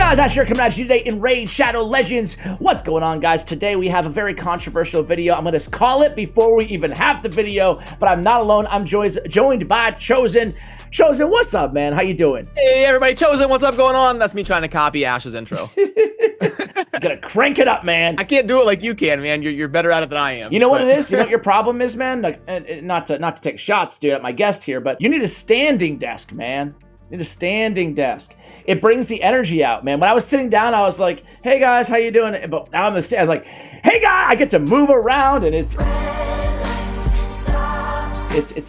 guys, Ash here coming at you today in Raid Shadow Legends. What's going on, guys? Today we have a very controversial video. I'm going to call it before we even have the video, but I'm not alone. I'm joined by Chosen. Chosen, what's up, man? How you doing? Hey, everybody. Chosen, what's up going on? That's me trying to copy Ash's intro. Gotta crank it up, man. I can't do it like you can, man. You're better at it than I am. You know what it is? You know what your problem is, man? Like, not to take shots, dude, at my guest here, but you need a standing desk, man. You need a standing desk. It brings the energy out, man. When I was sitting down, I was like, hey, guys, how you doing? But now I'm stand like, hey, guys, I get to move around, and it's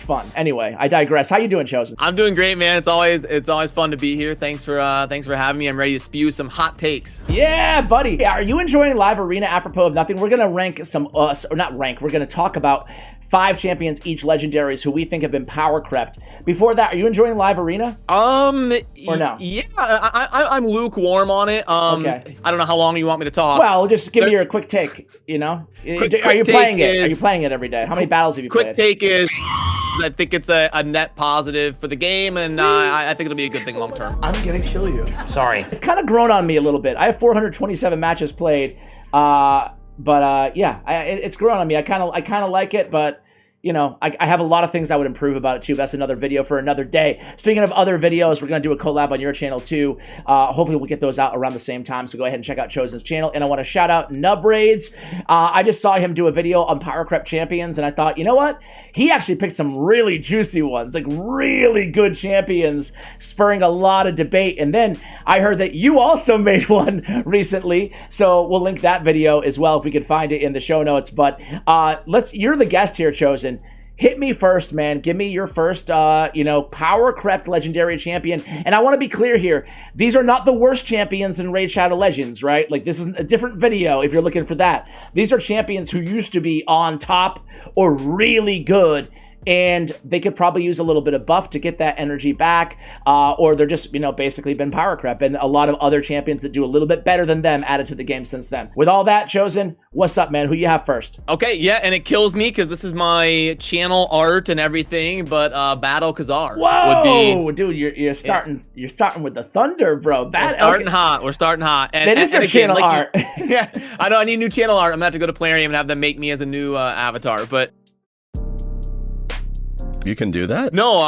fun. Anyway, I digress. How you doing, Chosen? I'm doing great, man. It's always fun to be here. Thanks for having me. I'm ready to spew some hot takes. Yeah, buddy. Are you enjoying Live Arena? Apropos of nothing, we're gonna rank some or not rank. We're gonna talk about 5 champions, each legendaries, who we think have been power crept. Before that, are you enjoying Live Arena? Or no? Yeah, I'm lukewarm on it. Okay. I don't know how long you want me to talk. Well, just give me your quick take. You know, are you playing it? Are you playing it every day? How many battles have you played? Quick take is, I think it's a net positive for the game, and I think it'll be a good thing long term. I'm gonna kill you. Sorry. It's kind of grown on me a little bit. I have 427 matches played, but yeah, it's grown on me. I kind of like it, but you know, I have a lot of things I would improve about it too. But that's another video for another day. Speaking of other videos, we're gonna do a collab on your channel too. Hopefully we'll get those out around the same time. So go ahead and check out Chosen's channel. And I want to shout out Nub Raids. I just saw him do a video on Power Crept champions, and I thought, you know what? He actually picked some really juicy ones, like really good champions, spurring a lot of debate. And then I heard that you also made one recently, so we'll link that video as well if we can find it in the show notes. But you're the guest here, Chosen. Hit me first, man. Give me your first, power crept legendary champion. And I want to be clear here. These are not the worst champions in Raid Shadow Legends, right? Like, this is a different video if you're looking for that. These are champions who used to be on top or really good, and they could probably use a little bit of buff to get that energy back, or they're just, basically been power crept, and a lot of other champions that do a little bit better than them added to the game since then. With all that, Chosen, what's up, man? Who you have first? Okay, yeah, and it kills me because this is my channel art and everything, but Bad-El-Kazar. Whoa, dude, you're starting with the thunder, bro. We're starting hot. And, that is your channel art. Yeah, I know. I need new channel art. I'm gonna have to go to Plarium and have them make me as a new avatar, but. You can do that? No,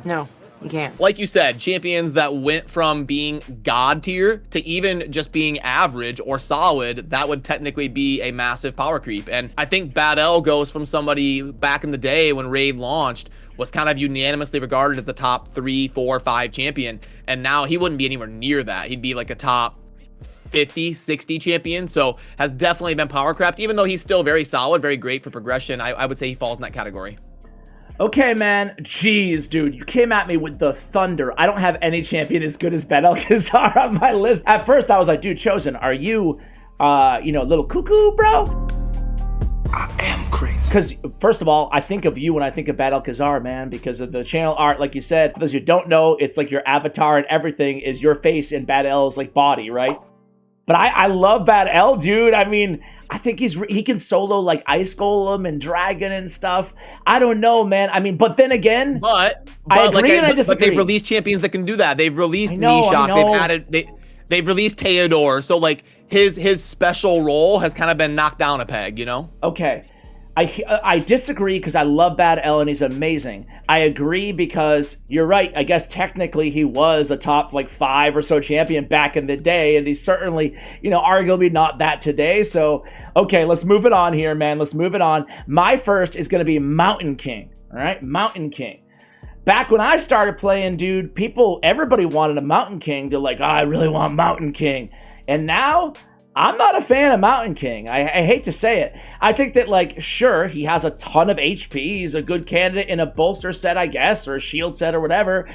no, you can't. Like you said, champions that went from being god tier to even just being average or solid, that would technically be a massive power creep. And I think Bad-El goes from somebody back in the day when Raid launched, was kind of unanimously regarded as a top 3, 4, 5 champion. And now he wouldn't be anywhere near that. He'd be like a top 50, 60 champion. So has definitely been power crept, even though he's still very solid, very great for progression. I would say he falls in that category. Okay, man. Jeez, dude. You came at me with the thunder. I don't have any champion as good as Bad-El-Kazar on my list. At first, I was like, dude, Chosen, are you, a little cuckoo, bro? I am crazy. Because, first of all, I think of you when I think of Bad-El-Kazar, man, because of the channel art, like you said. For those who don't know, it's like your avatar and everything is your face in Bad-El's, like, body, right? But I love Bad-El, dude. I mean, I think he can solo like Ice Golem and Dragon and stuff. I don't know, man. I mean, but then again, but I agree and I disagree. But they've released champions that can do that. They've released Meshach. They've released Theodore. So like his special role has kind of been knocked down a peg, you know? Okay. I disagree because I love Bad-El and he's amazing. I agree because you're right. I guess technically he was a top like 5 or so champion back in the day, and he's certainly, arguably not that today. So, okay, let's move it on here, man. Let's move it on. My first is going to be Mountain King. All right, Mountain King. Back when I started playing, dude, everybody wanted a Mountain King. They're like, oh, I really want Mountain King. And now I'm not a fan of Mountain King. I hate to say it. I think that, like, sure, he has a ton of HP. He's a good candidate in a bolster set, I guess, or a shield set or whatever.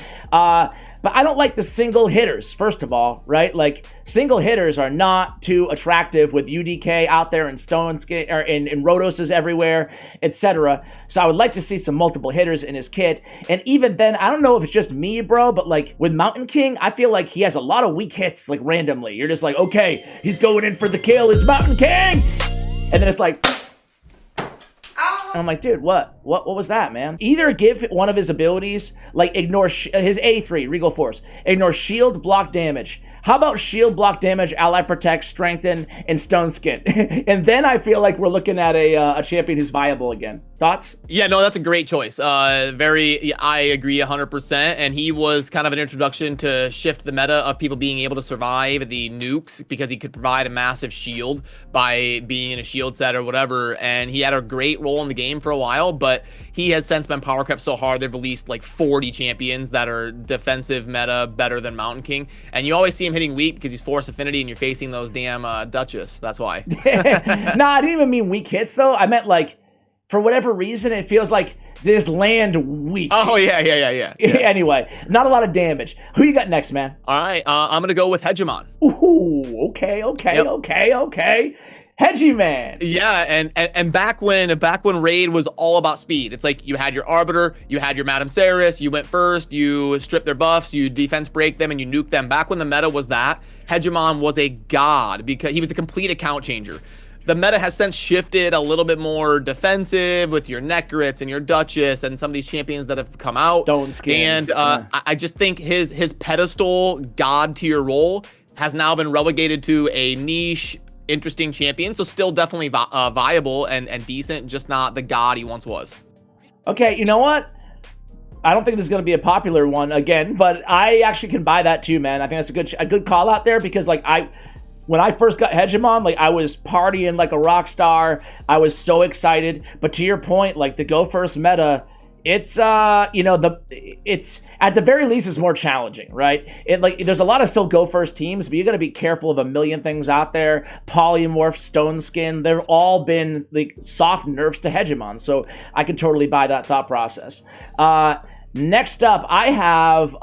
But I don't like the single hitters, first of all, right? Like, single hitters are not too attractive with UDK out there and and Rhodoses everywhere, etc. So I would like to see some multiple hitters in his kit. And even then, I don't know if it's just me, bro, but like with Mountain King, I feel like he has a lot of weak hits, like randomly. You're just like, okay, he's going in for the kill. It's Mountain King! And then it's like, and I'm like, dude, what was that, man? Either give one of his abilities, like ignore his A3, Regal Force, ignore shield, block damage, How about shield, block damage, ally protect, strengthen, and stone skin? And then I feel like we're looking at a champion who's viable again. Thoughts? Yeah, no, that's a great choice. I agree 100%. And he was kind of an introduction to shift the meta of people being able to survive the nukes because he could provide a massive shield by being in a shield set or whatever. And he had a great role in the game for a while, but he has since been power crept so hard they've released like 40 champions that are defensive meta better than Mountain King. And you always see him hitting weak because he's Force Affinity and you're facing those damn Duchess. That's why. Nah, I didn't even mean weak hits though. I meant like, for whatever reason, it feels like this land weak. Oh, yeah. Anyway, not a lot of damage. Who you got next, man? All right, I'm going to go with Hegemon. Ooh, okay. Hegemon. Yeah, and back when Raid was all about speed, it's like you had your Arbiter, you had your Madame Ceres, you went first, you stripped their buffs, you defense break them, and you nuke them. Back when the meta was that, Hegemon was a god because he was a complete account changer. The meta has since shifted a little bit more defensive with your Necrits and your Duchess and some of these champions that have come out. Stone Skin. And I just think his pedestal god tier role has now been relegated to a niche, interesting champion. So still definitely viable and decent, just not the god he once was. Okay, you know what? I don't think this is going to be a popular one again, but I actually can buy that too, man. I think that's a good call out there because like when I first got Hegemon, like I was partying like a rock star. I was so excited. But to your point, like the go first meta, it's it's at the very least is more challenging, right? There's a lot of still go first teams, but you got to be careful of a million things out there. Polymorph, Stone Skin, they've all been like soft nerfs to Hegemon. So I can totally buy that thought process. Next up, I have,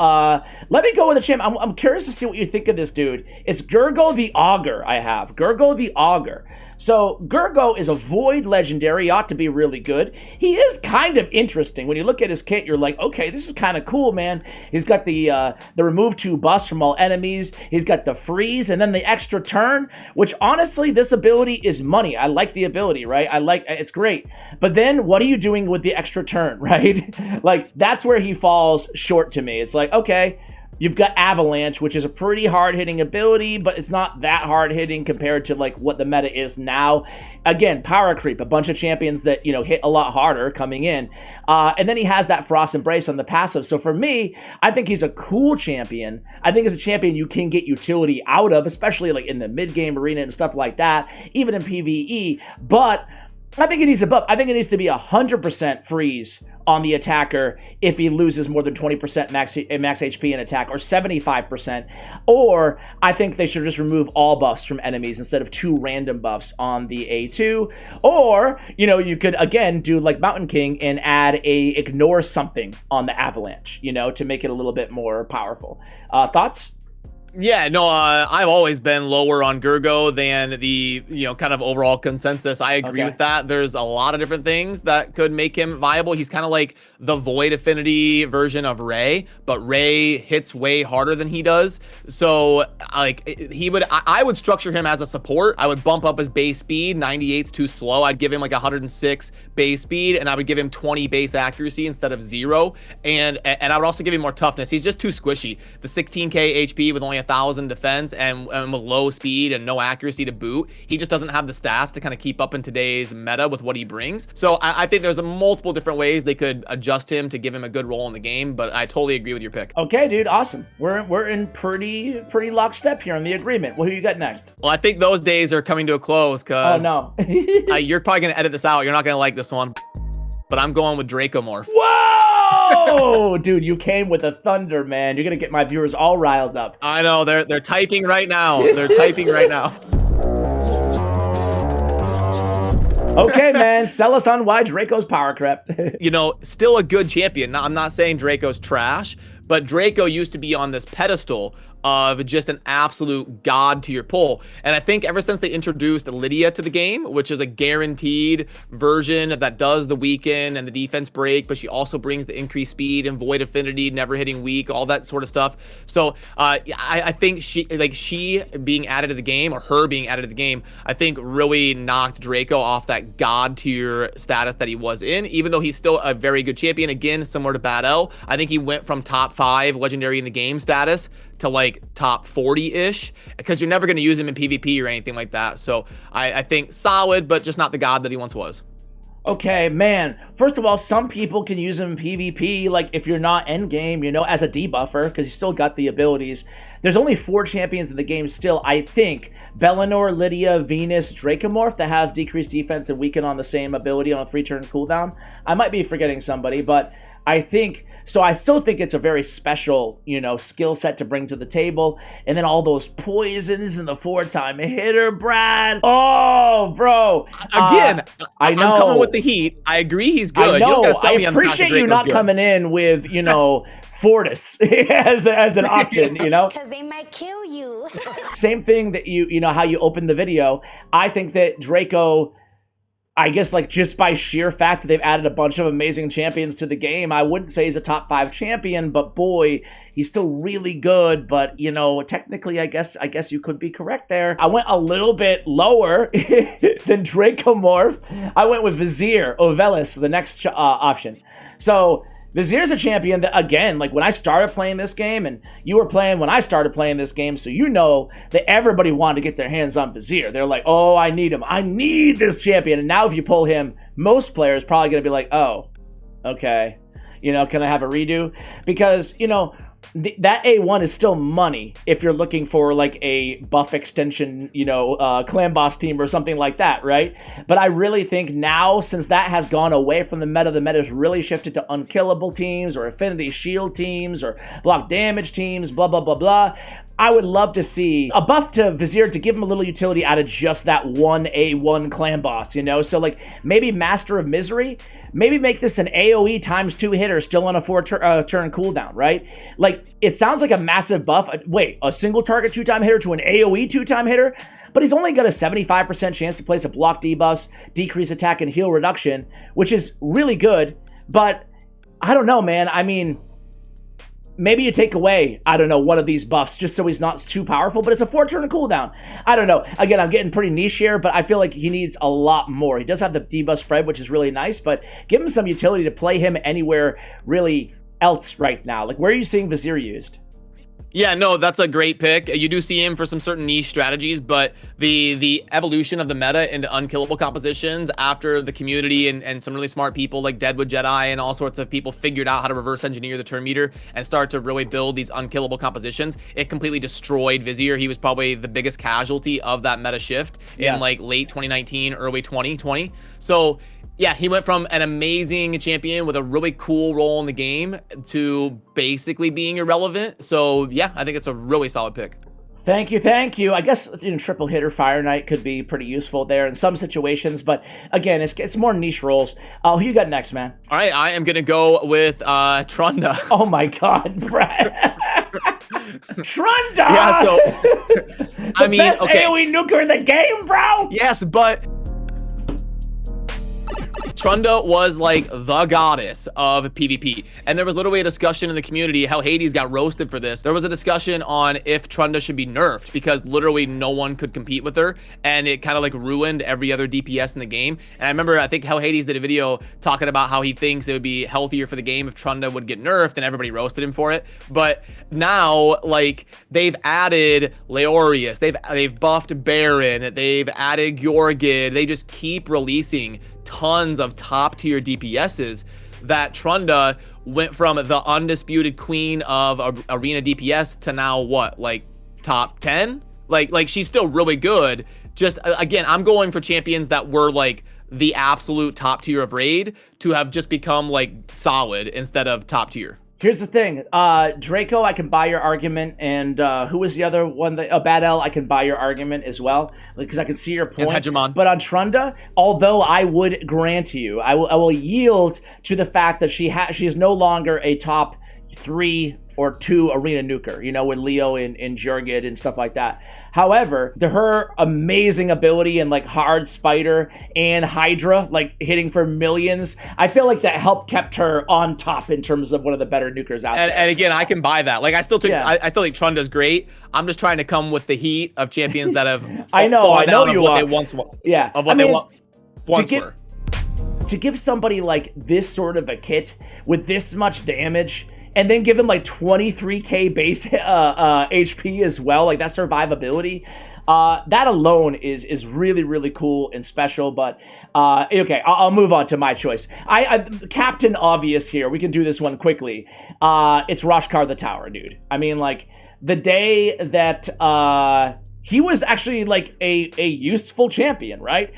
let me go with a champ. I'm curious to see what you think of this dude. It's Gurgoh the Augur I have. Gurgoh the Augur. So Gurgoh is a Void legendary, ought to be really good. He is kind of interesting. When you look at his kit, you're like, okay, this is kind of cool, man. He's got the remove 2 buffs from all enemies. He's got the freeze and then the extra turn, which honestly, this ability is money. I like the ability, right? It's great. But then what are you doing with the extra turn, right? Like, that's where he falls short to me. It's like, okay, you've got Avalanche, which is a pretty hard-hitting ability, but it's not that hard-hitting compared to like what the meta is now. Again, power creep, a bunch of champions that, hit a lot harder coming in. And then he has that Frost Embrace on the passive. So for me, I think he's a cool champion. I think it's a champion you can get utility out of, especially like in the mid-game arena and stuff like that, even in PvE. But I think it needs a buff. I think it needs to be 100% freeze on the attacker if he loses more than 20% max HP in attack, or 75%. Or I think they should just remove all buffs from enemies instead of 2 random buffs on the A2. Or, you could again do like Mountain King and add a ignore something on the Avalanche, to make it a little bit more powerful. Thoughts? Yeah, no, I've always been lower on Gurgoh than the, kind of overall consensus. I agree with that. There's a lot of different things that could make him viable. He's kind of like the Void Affinity version of Ray, but Ray hits way harder than he does. So, like, I would structure him as a support. I would bump up his base speed. 98's too slow. I'd give him like 106 base speed, and I would give him 20 base accuracy instead of 0. And I would also give him more toughness. He's just too squishy. The 16k HP with only 1,000 defense and with low speed and no accuracy to boot, he just doesn't have the stats to kind of keep up in today's meta with what he brings. So I think there's multiple different ways they could adjust him to give him a good role in the game, but I totally agree with your pick. Okay, dude, awesome. We're in pretty lockstep here on the agreement. Well, who you got next? Well, I think those days are coming to a close because you're probably gonna edit this out. You're not gonna like this one, but I'm going with Dracomorph. Whoa! Dude, you came with a thunder, man. You're gonna get my viewers all riled up. I know, they're typing right now. They're typing right now. Okay, man, sell us on why Draco's power crept. Still a good champion. Now, I'm not saying Draco's trash, but Draco used to be on this pedestal of just an absolute god to your pull. And I think ever since they introduced Lydia to the game, which is a guaranteed version that does the weaken and the defense break, but she also brings the increased speed and void affinity, never hitting weak, all that sort of stuff. So I think she being added to the game, or her being added to the game, I think really knocked Draco off that god tier status that he was in, even though he's still a very good champion. Again, similar to Bad-El, I think he went from top 5 legendary in the game status to like top 40-ish, because you're never going to use him in PvP or anything like that. So I think solid, but just not the god that he once was. Okay, man. First of all, some people can use him in PvP, like if you're not endgame, you know, as a debuffer, because he's still got the abilities. There's only 4 champions in the game still, I think. Bellinor, Lydia, Venus, Dracomorph that have decreased defense and weaken on the same ability on a 3-turn cooldown. I might be forgetting somebody, but I think... So I still think it's a very special, you know, skill set to bring to the table. And then all those poisons and the 4-time hitter, Brad. Oh, bro. Again, I know. I'm coming with the heat. I agree he's good. I know. I I appreciate you not coming in with, you know, Fortis as an option, you know? Because they might kill you. Same thing that you know, how you opened the video. I think that Draco... I guess, like, just by sheer fact that they've added a bunch of amazing champions to the game, I wouldn't say he's a top 5 champion, but boy, he's still really good. But, you know, technically, I guess you could be correct there. I went a little bit lower than Dracomorph. I went with Vizier Ovelis, the next option. So... Vizier's a champion that, again, like when I started playing this game, and you were playing when I started playing this game, so you know that everybody wanted to get their hands on Vizier. They're like, oh, I need him. I need this champion. And now if you pull him, most players probably going to be like, oh, okay. You know, can I have a redo? Because, you know, that A1 is still money if you're looking for like a buff extension, you know, clan boss team or something like that, right? But I really think now, since that has gone away from the meta's really shifted to unkillable teams or affinity shield teams or block damage teams, blah, blah, blah, blah. I would love to see a buff to Vizier to give him a little utility out of just that one A1 clan boss, you know? So like maybe Master of Misery, maybe make this an AoE ×2 hitter still on a 4-turn cooldown, right? Like, it sounds like a massive buff. Wait, a single target 2-time hitter to an AoE 2-time hitter? But he's only got a 75% chance to place a block debuffs, decrease attack, and heal reduction, which is really good. But I don't know, man. I mean... Maybe you take away, I don't know, one of these buffs just so he's not too powerful, but it's a 4-turn cooldown. I don't know. Again, I'm getting pretty niche here, but I feel like he needs a lot more. He does have the debuff spread, which is really nice, but give him some utility to play him anywhere really else right now. Like, where are you seeing Vizier used? Yeah, no, that's a great pick. You do see him for some certain niche strategies, but the evolution of the meta into unkillable compositions after the community and some really smart people like Deadwood Jedi and all sorts of people figured out how to reverse engineer the turn meter and start to really build these unkillable compositions, it completely destroyed Vizier. He was probably the biggest casualty of that meta shift in like late 2019, early 2020. So yeah, he went from an amazing champion with a really cool role in the game to basically being irrelevant. So yeah, I think it's a really solid pick. Thank you, thank you. I guess, you know, triple hitter Fire Knight could be pretty useful there in some situations, but again, it's more niche roles. Who you got next, man? All right, I am gonna go with Trunda. Oh my God, Brad. Trunda! Yeah, so I mean, best AoE nuker in the game, bro. Yes, but Trunda was like the goddess of PvP, and there was literally a discussion in the community how Hades got roasted for this. There was a discussion on if Trunda should be nerfed because literally no one could compete with her, and it kind of like ruined every other DPS in the game. And I remember, I think how Hades did a video talking about how he thinks it would be healthier for the game if Trunda would get nerfed, and everybody roasted him for it. But now, like, they've added Leorius, they've buffed Baron, they've added Gyorgid. They just keep releasing tons of top tier DPSs that Trunda went from the undisputed queen of arena DPS to now what, like top 10? Like she's still really good. Just again, I'm going for champions that were like the absolute top tier of raid to have just become like solid instead of top tier. Here's the thing, Draco, I can buy your argument, and who was the other one? Bad-El, I can buy your argument as well, because I can see your point. And Hegemon. But on Trunda, although I would grant you, I will yield to the fact that she is no longer a top 3 or 2 arena nuker, you know, with Leo and Gyorgid and stuff like that. However, her amazing ability in like Hard Spider and Hydra, like hitting for millions, I feel like that helped kept her on top in terms of one of the better nukers out there. And again, I can buy that. Like I still think Trunda's great. I'm just trying to come with the heat of champions that have I know you are. They once were. Yeah, Of what they once were. To give somebody like this sort of a kit with this much damage and then give him like 23k base HP as well, like that survivability. That alone is really, really cool and special, but okay, I'll move on to my choice. I Captain Obvious here, we can do this one quickly. It's Roshcard the Tower, dude. I mean, like, the day that he was actually like a useful champion, right?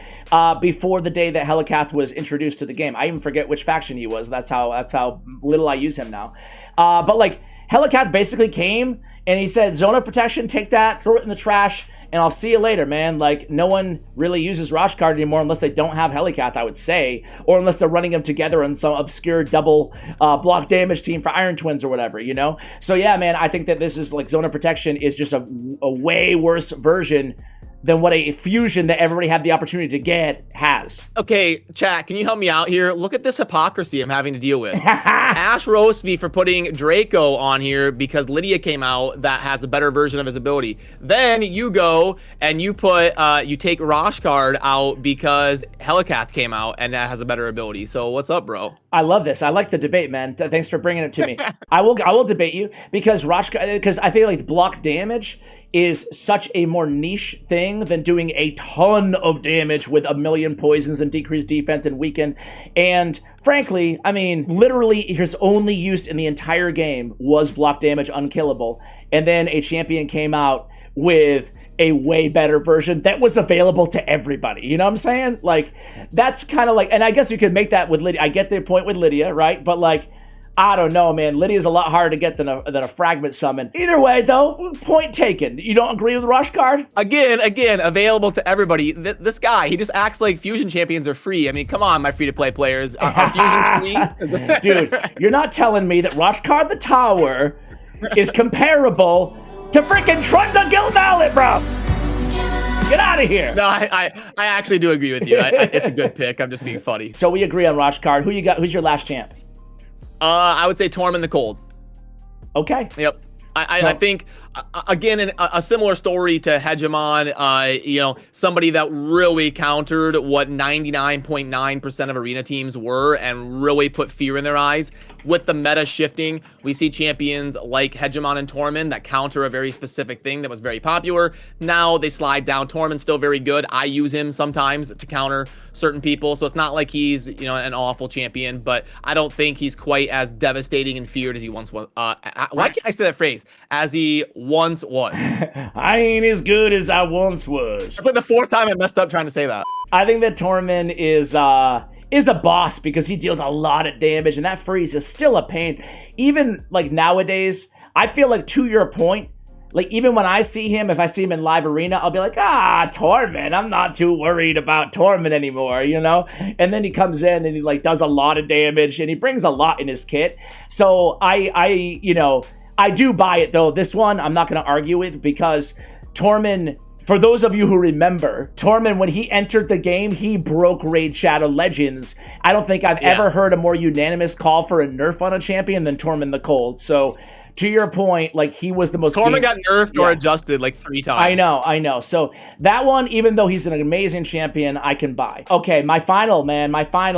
Before the day that Helicath was introduced to the game. I even forget which faction he was. That's how little I use him now. But like, Helicath basically came and he said, zone of protection, take that, throw it in the trash, and I'll see you later, man. Like, no one really uses Roshcard anymore unless they don't have Helicath, I would say, or unless they're running them together in some obscure double block damage team for Iron Twins or whatever, you know? So yeah, man, I think that this is like, zone of protection is just a way worse version than what a fusion that everybody had the opportunity to get has. Okay, chat, can you help me out here? Look at this hypocrisy I'm having to deal with. Ash roast me for putting Draco on here because Lydia came out that has a better version of his ability. Then you go and you put, you take Roshcard out because Helicath came out and that has a better ability. So what's up, bro? I love this. I like the debate, man. Thanks for bringing it to me. I will debate you because because I feel like block damage is such a more niche thing than doing a ton of damage with a million poisons and decreased defense and weaken. And frankly, I mean, literally his only use in the entire game was block damage unkillable. And then a champion came out with a way better version that was available to everybody. You know what I'm saying? Like, that's kind of like, and I guess you could make that with Lydia. I get the point with Lydia, right? But like, I don't know, man. Lydia's a lot harder to get than a fragment summon. Either way, though, point taken. You don't agree with Roshcard? Again, available to everybody. This guy, he just acts like fusion champions are free. I mean, come on, my free-to-play players. Are fusions free? Dude, you're not telling me that Roshcard the Tower is comparable to freaking Trunda Giltmallet, bro. Get out of here. No, I actually do agree with you. It's a good pick. I'm just being funny. So we agree on Roshcard. Who you got? Who's your last champ? I would say Tormin the Cold. Okay. Yep. I think, again, a similar story to Hegemon, you know, somebody that really countered what 99.9% of arena teams were and really put fear in their eyes. With the meta shifting, we see champions like Hegemon and Tormin that counter a very specific thing that was very popular. Now they slide down. Tormin's still very good. I use him sometimes to counter certain people, so it's not like he's, you know, an awful champion, but I don't think he's quite as devastating and feared as he once was. Why can't I say that phrase? As he once was. I ain't as good as I once was. It's like the fourth time I messed up trying to say that. I think that Tormin is a boss because he deals a lot of damage, and that freeze is still a pain. Even like nowadays, I feel like, to your point, like even when I see him, if I see him in live arena, I'll be like, Tormin, I'm not too worried about Tormin anymore, you know? And then he comes in and he like does a lot of damage and he brings a lot in his kit. So I do buy it though. This one, I'm not going to argue with because Tormin, for those of you who remember, Tormin, when he entered the game, he broke Raid Shadow Legends. I don't think I've ever heard a more unanimous call for a nerf on a champion than Tormin the Cold. So, to your point, like, he was the most... Tormin got nerfed or adjusted like 3 times. I know. So, that one, even though he's an amazing champion, I can buy. Okay, my final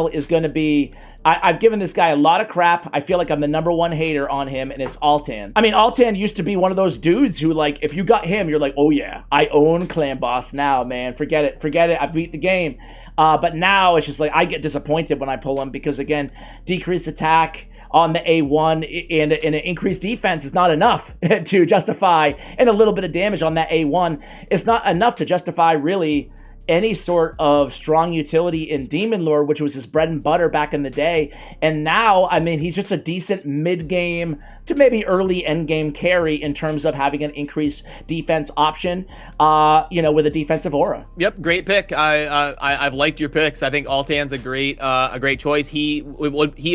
is going to be... I've given this guy a lot of crap. I feel like I'm the #1 hater on him, and it's Altan. I mean, Altan used to be one of those dudes who, like, if you got him, you're like, oh yeah, I own Clan Boss now, man. Forget it. I beat the game. But now it's just like, I get disappointed when I pull him because, again, decreased attack on the A1 and an increased defense is not enough to justify, and a little bit of damage on that A1. It's not enough to justify really any sort of strong utility in Demon Lord, which was his bread and butter back in the day. And now, I mean, he's just a decent mid-game to maybe early end-game carry in terms of having an increased defense option, with a defensive aura. Yep, great pick. I've liked your picks. I think Altan's a great choice. He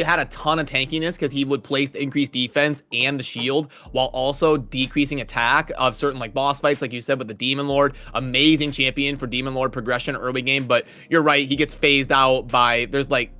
had a ton of tankiness because he would place the increased defense and the shield while also decreasing attack of certain like boss fights, like you said with the Demon Lord. Amazing champion for Demon Lord progression early game, but you're right, he gets phased out by there's like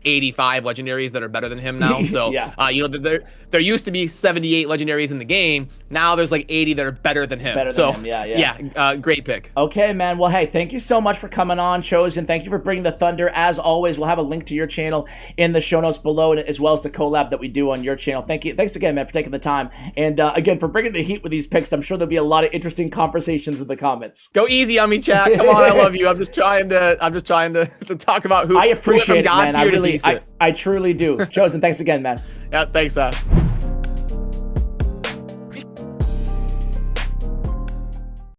85 legendaries that are better than him now. So, Yeah. you know, there used to be 78 legendaries in the game. Now there's like 80 that are better than him. Better than him, yeah. Great pick. Okay, man. Well, hey, thank you so much for coming on, Chosen. Thank you for bringing the thunder. As always, we'll have a link to your channel in the show notes below, as well as the collab that we do on your channel. Thank you. Thanks again, man, for taking the time. And again, for bringing the heat with these picks. I'm sure there'll be a lot of interesting conversations in the comments. Go easy on me, chat. Come on, I love you. I'm just trying to talk about who. I appreciate it, man. I truly do. Chosen, thanks again, man. Yeah, thanks,